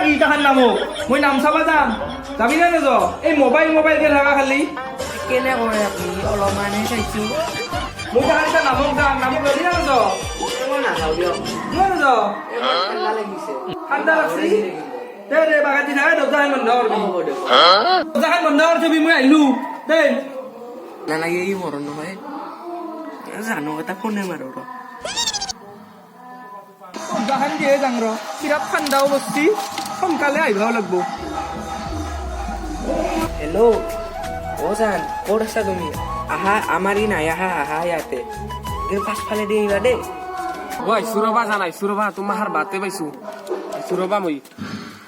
লাগি তাহার নামো মই নাম চাবা যাম যাবি না নাজ এই মোবাইল কে থাকা খালি কেনে কৰে আপুনি অলপমানহে চাইছো মই তাহার এটা নামক যাম নামক যাবি না নাজ মই নাযাওঁ দিয়ক মই নাজ ঠাণ্ডা লাগিছে ঠাণ্ডা লাগছি দে বাগাতি থাকা দরজাখান বন্ধ করবি হ'ব দিয়ক দরজাখান বন্ধ কর ছবি মই আইলু দে নালাগে ই মৰণ নহয় জানো এটা ফোনে মাৰো ৰ দরজাখান দিয়ে যাং র কিরাত ঠাণ্ডাও বসছি সোনকালে আইবাও লাগবো হেল্ল' অ' জান ক'ত আছা তুমি আহা আমাৰ ই নাই আহা ইয়াতে কিন্তু পাছফালে দি আহিবা দেই ঐ সুৰবা জানাই সুৰবা তোমাৰ বাতে পাইছো সুৰবা মই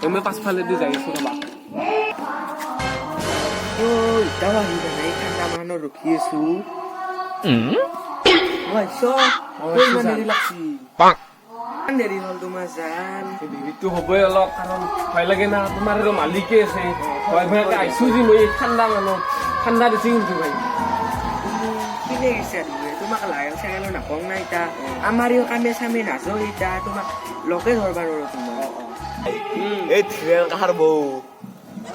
তুমি পাছফালে দি যাই সুৰবা ইটাও আহিবা নাই ঠাণ্ডা মানৰ ৰখি আছো দেৰি লাগছি দেৰি হ'ল তোমাৰ জান দেৰিটো হ'বই অলপ কাৰণ ভয় লাগে না তোমাৰ আৰু মালিকে আছে ভয়কে আহিছো যে মই ঠাণ্ডা মানুহ ঠাণ্ডা দিছে কিন্তু ভাই কিনে গেছে তোমাক লাগাল চাগাল নাপাওঁ না ইতা আমাৰ ইও কামে চামে নাযাওঁ ইতা তোমাক লগে ধৰবা ৰ তোমাক এই থিৰেল কাহাৰ বৌ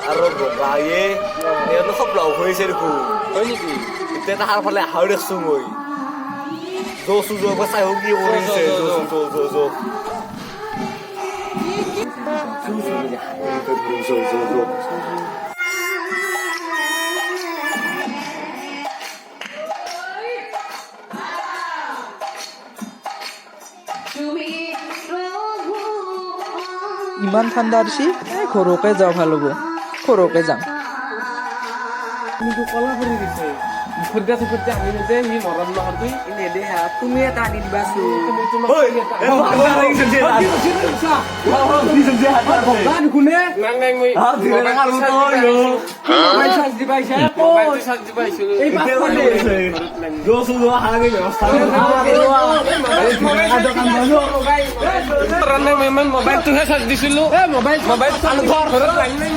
আৰু বগায়ে এনে সব লগ হৈছে দেখোন হয় নেকি এতিয়া তাহাৰ ফালে আহাও দেখছো মই জোচো চাই কি কৰিছে ইমান ঠাণ্ডা দিছি ঘৰকে যাওঁ ভাল হ'ব ঘৰকে যাম তুমিতো কলা কৰি দিছে মুখত আমি যে সি মৰম নহয় তুই নেদে হা তুমি এটা আনি দিবাচোন নাই মই মোবাইলটোহে চাৰ্জ দিছিলো মোবাইল চালু ঘৰ ঘৰত লাগি নাই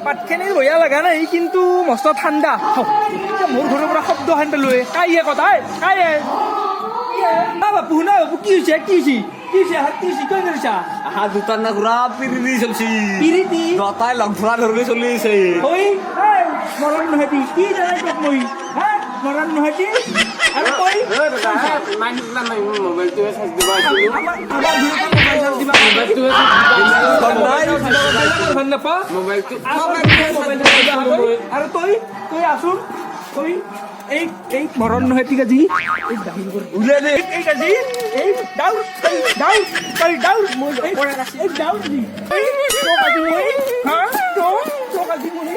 পাতখিনি বঢ়িয়া লগা নাই কিন্তু মস্ত ঠাণ্ডা মোৰ ঘৰৰ পৰা শব্দ খান পেলো কাইয়ে কথাই কাইয়ে বাপু শুনা বাপু কি হৈছে কি হৈছে কি কৰিছা আহা দুটাৰ না ঘূৰা পিৰিতি চলছি পিৰিতি দতাই লগ ধৰা ধৰি চলিছে ঐ মৰম নহতি কি জানাই তোক মই হা মৰম নহতি আৰু তই মোবাইলটোহে চাৰ্জ দিব আহিছিলো আমাৰ মোবাইল চাৰ্জ দিবা ভাল নাপা মোবাইলটো আৰু তই আছোন তই এই মৰণ নহয় ঠিক আজি উলিয়াই দে এই কাজি এই ডাউৰ তই ডাউৰ মই এই ডাউৰ দি এই তো কাজি মই হা তো কাজি মই